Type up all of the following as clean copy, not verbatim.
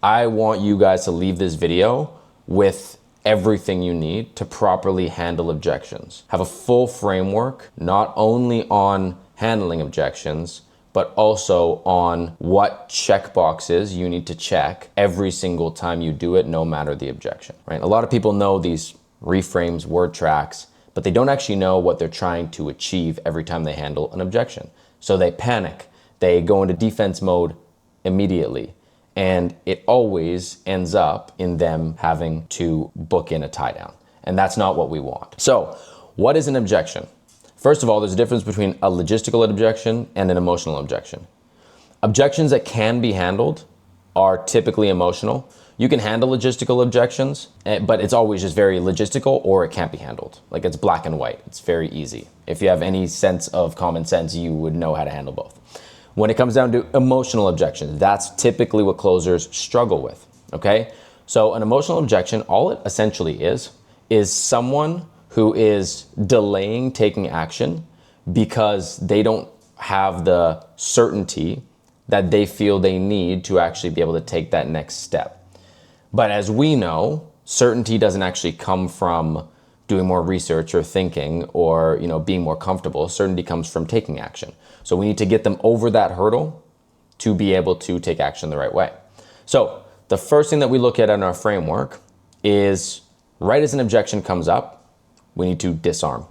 I want you guys to leave this video with everything you need to properly handle objections. Have a full framework, not only on handling objections, but also on what checkboxes you need to check every single time you do it, no matter the objection, right? A lot of people know these reframes, word tracks, but they don't actually know what they're trying to achieve every time they handle an objection. So they panic, they go into defense mode immediately, and it always ends up in them having to book in a tie down. And that's not what we want. So what is an objection? First of all, there's a difference between a logistical objection and an emotional objection. Objections that can be handled are typically emotional. You can handle logistical objections, but it's always just very logistical, or it can't be handled. Like, it's black and white. It's very easy. If you have any sense of common sense, you would know how to handle both. When it comes down to emotional objections, that's typically what closers struggle with, okay? So an emotional objection, all it essentially is someone who is delaying taking action because they don't have the certainty that they feel they need to actually be able to take that next step. But as we know, certainty doesn't actually come from doing more research or thinking or, being more comfortable. Certainty comes from taking action. So we need to get them over that hurdle to be able to take action the right way. So the first thing that we look at in our framework is, right as an objection comes up, we need to disarm.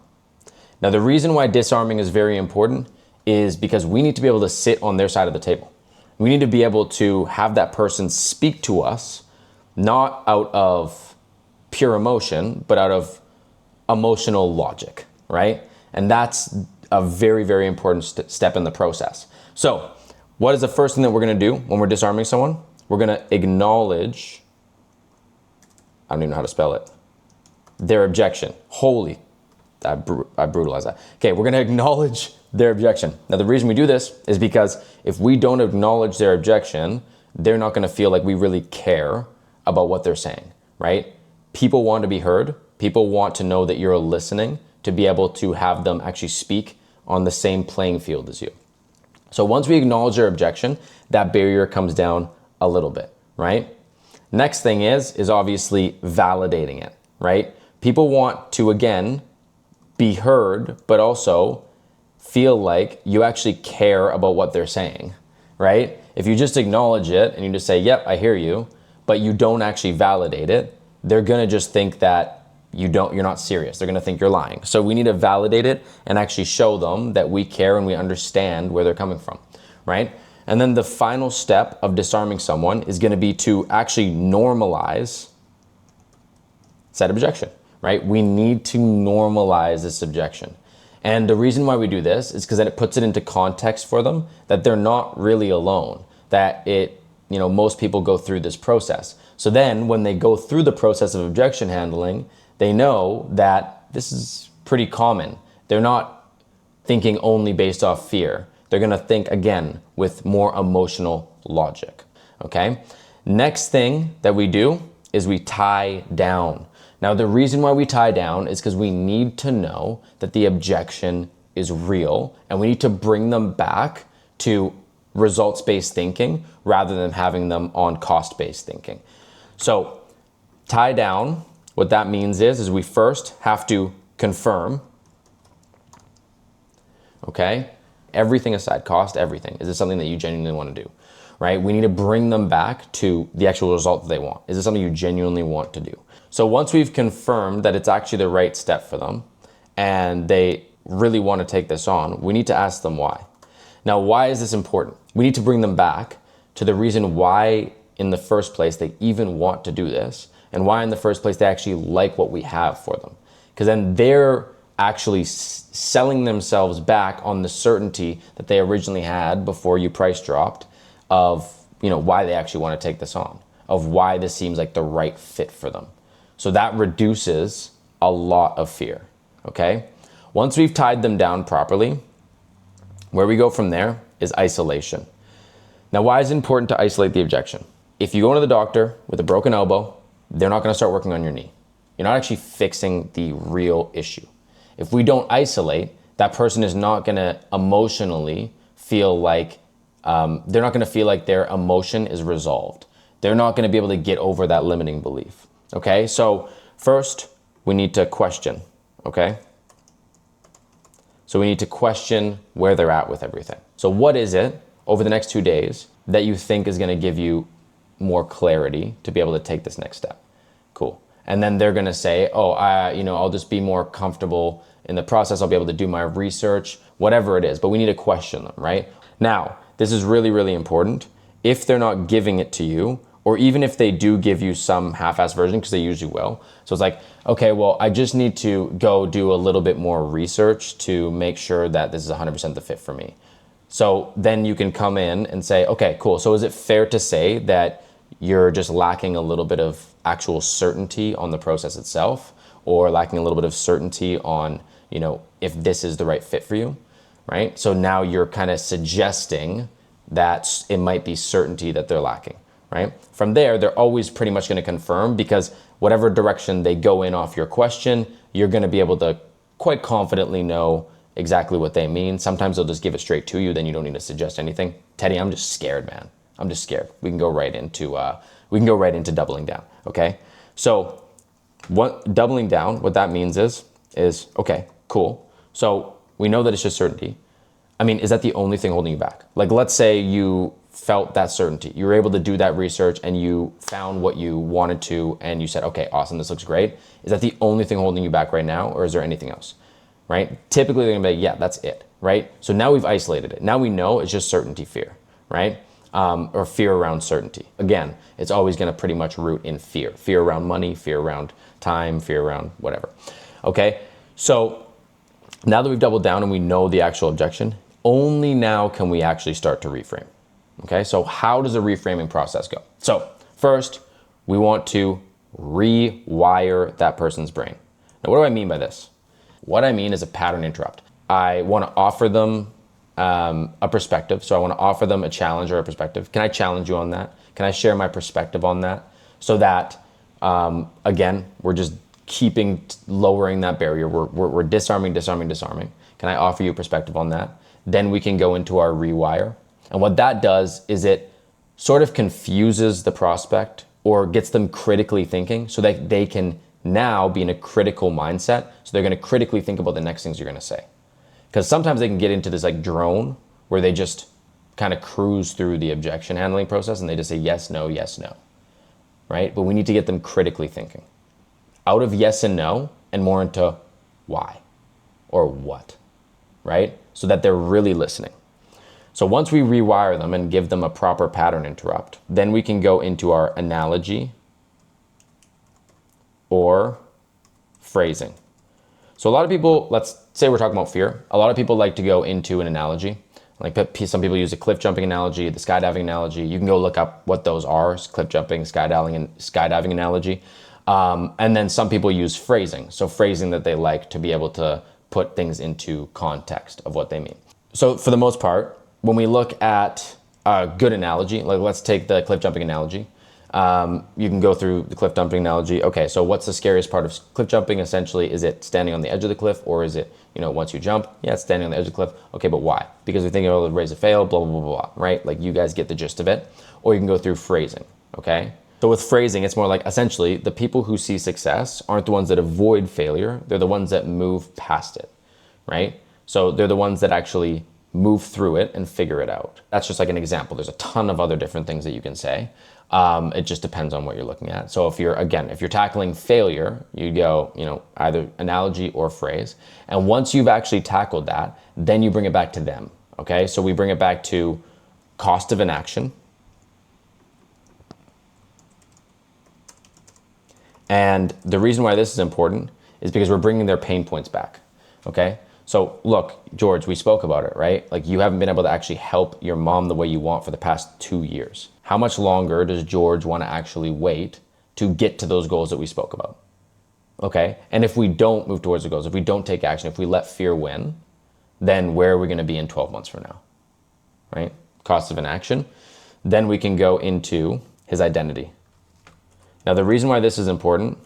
Now, the reason why disarming is very important is because we need to be able to sit on their side of the table. We need to be able to have that person speak to us, not out of pure emotion, but out of emotional logic, right? And that's a very, very important step in the process. So what is the first thing that we're gonna do when we're disarming someone? We're gonna acknowledge, I don't even know how to spell it, their objection. Holy, I brutalized that. Okay, we're gonna acknowledge their objection. Now, the reason we do this is because if we don't acknowledge their objection, they're not gonna feel like we really care about what they're saying, right? People want to be heard. People want to know that you're listening, to be able to have them actually speak on the same playing field as you. So once we acknowledge their objection, that barrier comes down a little bit, right? Next thing is obviously validating it, right? People want to, again, be heard, but also feel like you actually care about what they're saying, right? If you just acknowledge it and you just say, yep, I hear you, but you don't actually validate it, they're gonna just think that you're not serious. They're gonna think you're lying. So we need to validate it and actually show them that we care and we understand where they're coming from, right? And then the final step of disarming someone is gonna be to actually normalize said objection, right? We need to normalize this objection. And the reason why we do this is because then it puts it into context for them that they're not really alone, that most people go through this process. So then when they go through the process of objection handling, they know that this is pretty common. They're not thinking only based off fear. They're gonna think, again, with more emotional logic, okay? Next thing that we do is we tie down. Now, the reason why we tie down is because we need to know that the objection is real, and we need to bring them back to results-based thinking rather than having them on cost-based thinking. So tie down, what that means is we first have to confirm, okay? Everything aside, cost, everything. Is this something that you genuinely want to do, right? We need to bring them back to the actual result that they want. Is this something you genuinely want to do? So once we've confirmed that it's actually the right step for them and they really want to take this on, we need to ask them why. Now, why is this important? We need to bring them back to the reason why in the first place they even want to do this, and why in the first place they actually like what we have for them. Because then they're actually selling themselves back on the certainty that they originally had before you price dropped of why they actually want to take this on, of why this seems like the right fit for them. So that reduces a lot of fear, okay? Once we've tied them down properly, where we go from there is isolation. Now, why is it important to isolate the objection? If you go to the doctor with a broken elbow, they're not gonna start working on your knee. You're not actually fixing the real issue. If we don't isolate, that person is not gonna emotionally feel like, they're not gonna feel like their emotion is resolved. they're not going to be able to get over that limiting belief. Okay, so first we need to question. Okay, so we need to question where they're at with everything. So what is it over the next 2 days that you think is going to give you more clarity to be able to take this next step? Cool. And then they're going to say, oh, I'll just be more comfortable in the process. I'll be able to do my research, whatever it is, but we need to question them, right? Now, this is really, really important. If they're not giving it to you, or even if they do give you some half-assed version, because they usually will. So it's like, okay, well, I just need to go do a little bit more research to make sure that this is 100% the fit for me. So then you can come in and say, okay, cool. So is it fair to say that you're just lacking a little bit of actual certainty on the process itself, or lacking a little bit of certainty on, if this is the right fit for you, right? So now you're kind of suggesting that it might be certainty that they're lacking, right? From there, they're always pretty much going to confirm, because whatever direction they go in off your question, you're going to be able to quite confidently know exactly what they mean. Sometimes they'll just give it straight to you, then you don't need to suggest anything. Teddy, I'm just scared, man. I'm just scared. We can go right into doubling down. Okay. So doubling down, what that means is okay, cool. So we know that it's just certainty. I mean, is that the only thing holding you back? Like, let's say you felt that certainty. You were able to do that research and you found what you wanted to, and you said, okay, awesome, this looks great. Is that the only thing holding you back right now, or is there anything else? Right? Typically they're gonna be like, yeah, that's it, right? So now we've isolated it. Now we know it's just certainty fear, right? Or fear around certainty. Again, it's always gonna pretty much root in fear. Fear around money, fear around time, fear around whatever. Okay, so now that we've doubled down and we know the actual objection, only now can we actually start to reframe. Okay, so how does the reframing process go? So first, we want to rewire that person's brain. Now, what do I mean by this? What I mean is a pattern interrupt. I want to offer them a perspective. So I want to offer them a challenge or a perspective. Can I challenge you on that? Can I share my perspective on that? So that, again, we're just lowering that barrier. We're disarming. Can I offer you a perspective on that? Then we can go into our rewire. And what that does is it sort of confuses the prospect, or gets them critically thinking, so that they can now be in a critical mindset. So they're going to critically think about the next things you're going to say. Because sometimes they can get into this like drone where they just kind of cruise through the objection handling process and they just say yes, no, right? But we need to get them critically thinking. Out of yes and no and more into why or what, right? So that they're really listening. So once we rewire them and give them a proper pattern interrupt, then we can go into our analogy or phrasing. So a lot of people, let's say we're talking about fear. A lot of people like to go into an analogy. Like some people use a cliff jumping analogy, the skydiving analogy. You can go look up what those are, cliff jumping, skydiving analogy. And then some people use phrasing. So phrasing that they like to be able to put things into context of what they mean. So for the most part, when we look at a good analogy, like let's take the cliff jumping analogy. You can go through the cliff jumping analogy. Okay, so what's the scariest part of cliff jumping? Essentially, is it standing on the edge of the cliff, or is it, once you jump? Yeah, it's standing on the edge of the cliff. Okay, but why? Because we're thinking, oh, the raise a fail, blah, blah, blah, blah, right? Like you guys get the gist of it. Or you can go through phrasing, okay? So with phrasing, it's more like essentially the people who see success aren't the ones that avoid failure. They're the ones that move past it, right? So they're the ones that actually move through it and figure it out. That's just like an example. There's a ton of other different things that you can say. It just depends on what you're looking at. So if you're tackling failure, you go, either analogy or phrase. And once you've actually tackled that, then you bring it back to them. Okay. So we bring it back to cost of inaction. And the reason why this is important is because we're bringing their pain points back. Okay. So look, George, we spoke about it, right? Like you haven't been able to actually help your mom the way you want for the past 2 years. How much longer does George want to actually wait to get to those goals that we spoke about? Okay. And if we don't move towards the goals, if we don't take action, if we let fear win, then where are we going to be in 12 months from now? Right? Cost of inaction. Then we can go into his identity. Now, the reason why this is important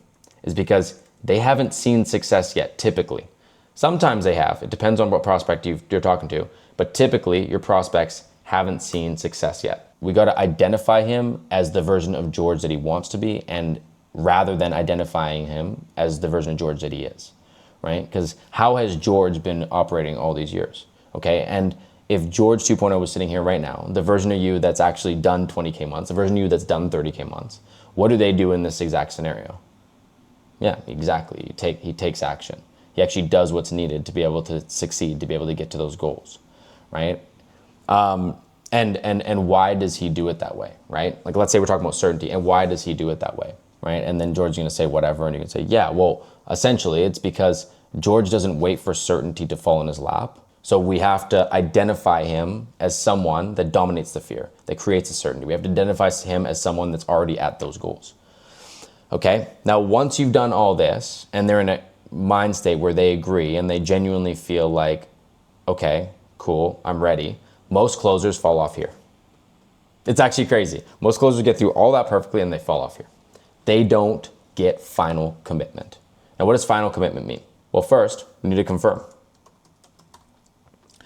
is because they haven't seen success yet, typically. Sometimes they have. It depends on what prospect you're talking to. But typically, your prospects haven't seen success yet. We got to identify him as the version of George that he wants to be, and rather than identifying him as the version of George that he is, right? Because how has George been operating all these years? Okay, and if George 2.0 was sitting here right now, the version of you that's actually done 20K months, the version of you that's done 30K months, what do they do in this exact scenario? Yeah, exactly. He takes action. He actually does what's needed to be able to succeed, to be able to get to those goals, right? And why does he do it that way, right? Like, let's say we're talking about certainty, and why does he do it that way, right? And then George's gonna say whatever, and you can say, yeah, well, essentially it's because George doesn't wait for certainty to fall in his lap. So we have to identify him as someone that dominates the fear, that creates a certainty. We have to identify him as someone that's already at those goals. Okay, now once you've done all this and they're in a mind state where they agree and they genuinely feel like, okay, cool, I'm ready, most closers fall off here. It's actually crazy. Most closers get through all that perfectly and they fall off here. They don't get final commitment. Now, what does final commitment mean? Well, first, we need to confirm.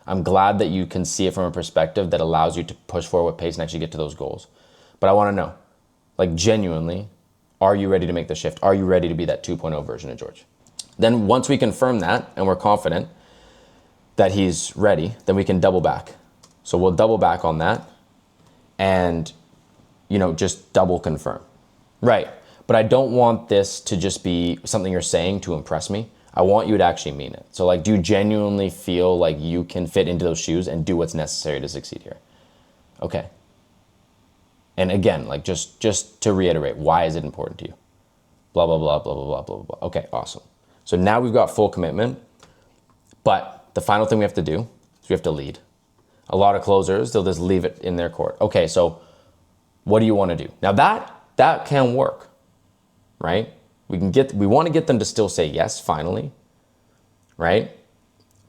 I'm glad that you can see it from a perspective that allows you to push forward with pace and actually get to those goals. But I want to know, like, genuinely, are you ready to make the shift? Are you ready to be that 2.0 version of George? Then once we confirm that and we're confident that he's ready, then we can double back. So we'll double back on that and, just double confirm. Right, but I don't want this to just be something you're saying to impress me. I want you to actually mean it. So, like, do you genuinely feel like you can fit into those shoes and do what's necessary to succeed here? Okay. And again, like, just to reiterate, why is it important to you? Blah, blah, blah, blah, blah, blah, blah, blah. Okay, awesome. So now we've got full commitment, but the final thing we have to do is we have to lead. A lot of closers, they'll just leave it in their court. Okay, so what do you want to do? Now that can work, right? We want to get them to still say yes, finally, right?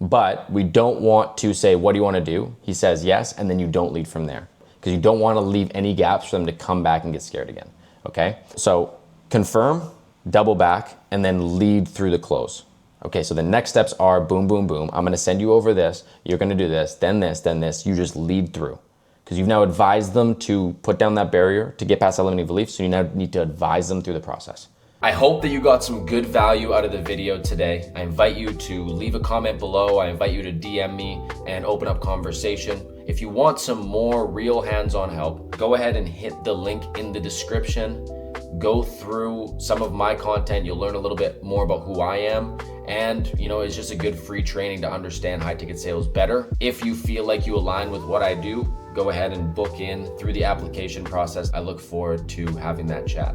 But we don't want to say, what do you want to do? He says yes, and then you don't lead from there, because you don't want to leave any gaps for them to come back and get scared again, okay? So confirm, double back, and then lead through the close. Okay, so the next steps are boom, boom, boom. I'm gonna send you over this, you're gonna do this, then this, then this. You just lead through. Because you've now advised them to put down that barrier to get past that limiting belief, so you now need to advise them through the process. I hope that you got some good value out of the video today. I invite you to leave a comment below. I invite you to DM me and open up conversation. If you want some more real hands-on help, go ahead and hit the link in the description. Go through some of my content. You'll learn a little bit more about who I am. And, it's just a good free training to understand high ticket sales better. If you feel like you align with what I do, go ahead and book in through the application process. I look forward to having that chat.